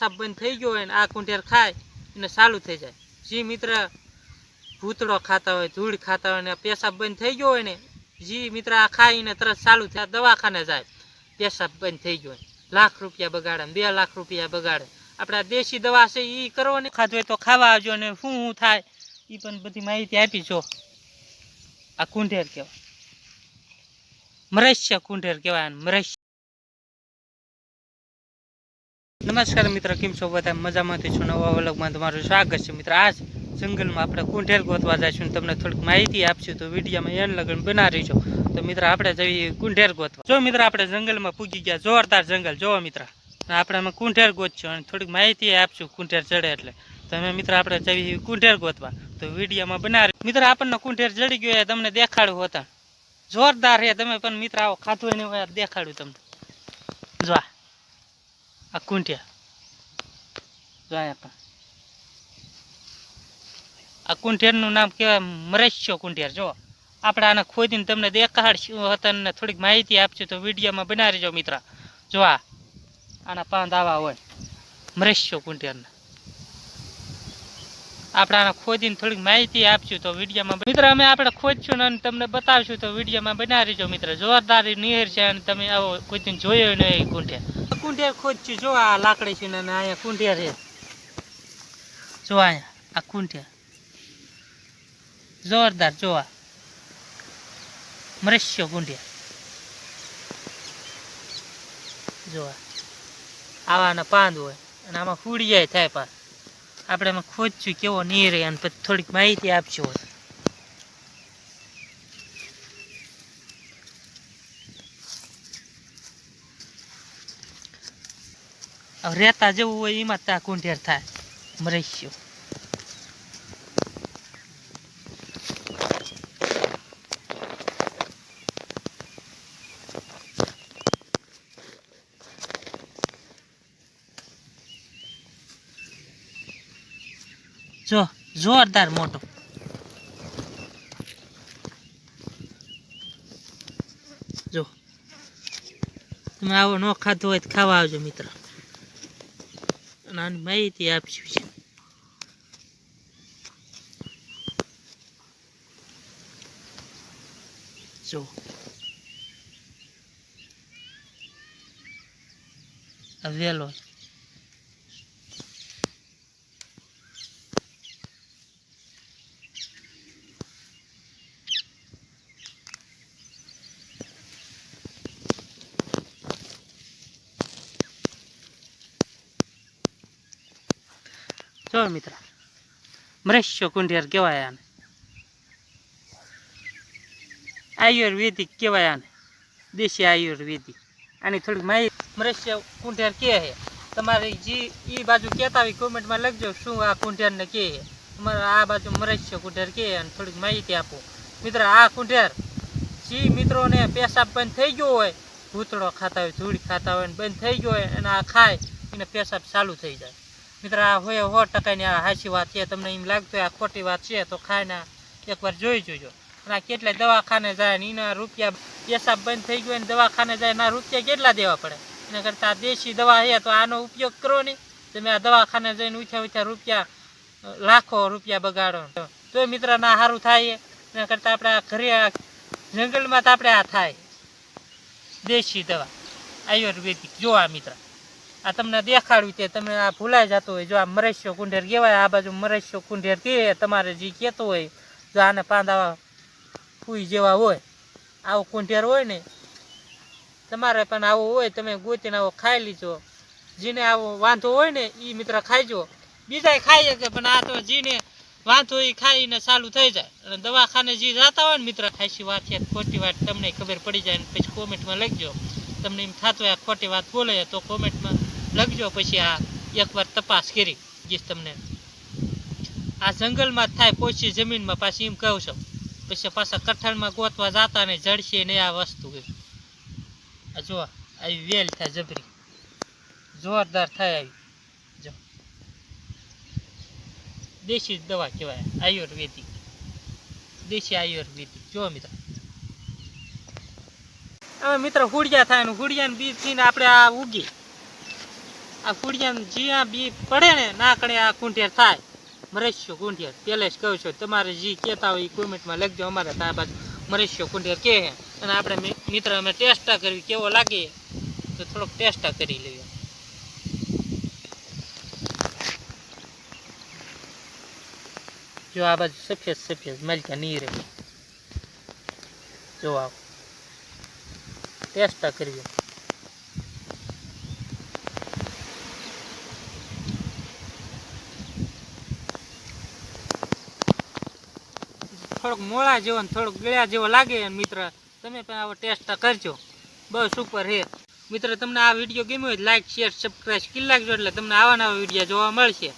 સાપ બંધ થઈ ગયો હોય ને આ કુંઢેર ખાય એને ચાલુ થઈ જાય. જે મિત્ર ભૂતળો ખાતા હોય, ધૂળ ખાતા હોય ને પેશાબ બંધ થઈ ગયો હોય ને, જે મિત્ર આ ખાઈને તરત ચાલુ થાય, દવાખાને જાય, પેશાબ બંધ થઈ ગયો હોય, લાખ રૂપિયા બગાડે, 2 લાખ રૂપિયા બગાડે. આપણે દેશી દવા છે એ કરો ને, ખાધું હોય તો ખાવા આવજો ને શું થાય એ પણ બધી માહિતી આપી છો. આ કુંઢેર કહેવાય, મરસ્ય કુંઢેર કહેવાય, મરસ્ય. નમસ્કાર મિત્ર, કેમ છો બધા? મજામાંથી છો? નવા વ્લોગમાં તમારું સ્વાગત છે મિત્ર. આજ જંગલમાં આપણે કુંઢેર ગોતવા જઈશું, તમને થોડીક માહિતી આપશું, તો વિડીયોમાં એન લગન બના રહીશો. તો મિત્ર આપણે જઈએ કુંઢેર ગોતવા. જો મિત્ર આપણે જંગલમાં પૂગી ગયા, જોરદાર જંગલ જોવો મિત્ર. આપણે અમે કુંઢેર ગોતશું અને થોડીક માહિતી આપશું કુંઢેર ચડે એટલે. તમે મિત્ર આપણે જઈએ કુંઢેર ગોતવા, તો વિડીયોમાં બના રહી. મિત્ર આપણને કુંઢેર ચડી ગયો તમને દેખાડું હોતા, જોરદાર છે. તમે પણ મિત્ર આવો ખાધું એને દેખાડ્યું તમને. જો આ કુંઢેર જોયા પણ આ કુંઢેરનું નામ કહેવાય મરસ્યો કુંઢેર. જો આપણે આને ખોદીને તમને દેખાડશું હતા ને થોડીક માહિતી આપશું, તો વિડીયોમાં બનાવી રહેજો મિત્ર. જો આના પાંદ આવા હોય મરસ્યો કુંઢેરના. આપણે આને ખોદીને થોડીક માહિતી આપશું, તો વિડીયોમાં મિત્ર અમે આપણે ખોદશું ને તમને બતાવશું, તો વિડીયોમાં બનાવી રહેજો મિત્ર. જોરદાર નહેર છે અને તમે આવો ખોદીને જોયો નહીં કુંઢેર. કુંઢેર ખોદશું. જો આ લાકડી છે ને અહીંયા કુંઢેર છે. જો અહીંયા આ કુંઢેર જોરદાર. જોવા મરસ્યો કુંઢેર જોવા આવાના પાંદ હોય અને આમાં ફૂડિયા થાય. પાસ આપણે એમાં ખોદશું કેવો નીર અને પછી થોડીક માહિતી આપશું. રેતા જેવું હોય એમાં ત્યાં કુંઢેર થાય મરસ્યો. જો જોરદાર મોટો. જો તમે આવો ન ખાધો હોય તો ખાવા આવજો મિત્ર, અને આની માહિતી આપશું છે. જો આ વેલો જો મિત્ર મરસ્યો કુંઢેર કહેવાય આને, આયુર્વેદિક કહેવાય આને, દેશી આયુર્વેદિક. આની થોડીક માહિતી મરસ્યો કુંઢેર કે છે. તમારે જે એ બાજુ કહેતા હોય કોમેન્ટમાં લખજો શું આ કુંઢેરને કહે છે. તમારે આ બાજુ મરસ્યો કુંઢેર કહે અને થોડીક માહિતી આપો મિત્ર. આ કુંઢેર જે મિત્રોને પેશાબ બંધ થઈ ગયો હોય, ભૂતળો ખાતા હોય, ધૂળ ખાતા હોય ને બંધ થઈ ગયો હોય અને આ ખાય એને પેશાબ ચાલુ થઈ જાય મિત્ર. આ હોય 100%ની આ સાચી વાત છે. તમને એમ લાગતું હોય આ ખોટી વાત છે તો ખાઈને એકવાર જોઈ જોજો. અને આ કેટલા દવાખાને જાય ને એના રૂપિયા, પેશાબ બંધ થઈ ગયો ને દવાખાને જાય એના રૂપિયા કેટલા દેવા પડે. એના કરતાં આ દેશી દવા છે તો આનો ઉપયોગ કરો ને. તમે આ દવાખાને જઈને ઉઠ્યા રૂપિયા, લાખો રૂપિયા બગાડો તો મિત્ર ના સારું થાય. એના કરતાં આપણે આ ઘરે જંગલમાં તો આપણે આ થાય દેશી દવા આયુર્વેદિક. જો આ મિત્ર આ તમને દેખાડ્યું તે તમે આ ભૂલાઈ જતો હોય. જો આ મરસ્યો કુંઢેર કહેવાય, આ બાજુ મરસ્યો કુંઢેર કહે. તમારે જે કહેતો હોય જો આને પાંદ આવા ફૂઈ જેવા હોય, આવો કુંઢેર હોય ને તમારે પણ આવો હોય, તમે ગોતીને આવો ખાઈ લીજો. જેને આવો વાંધો હોય ને એ મિત્ર ખાઈજો. બીજા ખાઈ શકે પણ આ તો જેને વાંધો એ ખાઈને ચાલુ થઈ જાય. અને દવાખાને જે જતા હોય ને મિત્ર, ખાસી વાત છે ખોટી વાત તમને ખબર પડી જાય ને પછી કોમેન્ટમાં લખજો. તમને એમ થતું હોય આ ખોટી વાત બોલે તો કોમેન્ટમાં લખજો. પછી આ એકવાર તપાસ કરી જે તમને આ જંગલમાં થાય, પોચી જમીનમાં પાછી એમ કહું છું. પછી પાછા કઠણમાં ગોતવા જતા ને જડશે ને આ વસ્તુ. આ જો આવી વેલ થાય જબરી, જોરદાર થાય આવી. જો દેશી દવા કહેવાય આયુર્વેદિક, દેશી આયુર્વેદિક. જો મિત્ર હવે મિત્ર હુડિયા થાય ને હુડિયાને બીજ થઈને આપણે આ ઉગી આ ફૂડિયા જ્યાં બી પડે ને ના કણે આ કુંઠિયાર થાય મરેશિયો કુંઠિયાર પહેલે જ કહું છું તમારે જે કહેતા હોય એ કોમેન્ટમાં લખજો અમારે ત્યાં બાજુ મરેશિયો કુંઠિયાર કહે છે અને આપણે મિત્ર અમે ટેસ્ટા કરવી કેવો લાગે તો થોડોક ટેસ્ટા કરી લઈએ જો આ બાજુ સફેદ સફેદ મલકા નહીં રહે જો આવ ટેસ્ટા કરવી થોડોક મોળા જેવો ને થોડોક ગળ્યા જેવો લાગે મિત્ર તમે પણ આવો ટેસ્ટ કરજો બહુ સુપર હે મિત્ર તમને આ વિડીયો ગમ્યો હોય લાઈક શેર સબસ્ક્રાઈબ કરી નાખજો એટલે તમને આવા નવા વિડીયો જોવા મળશે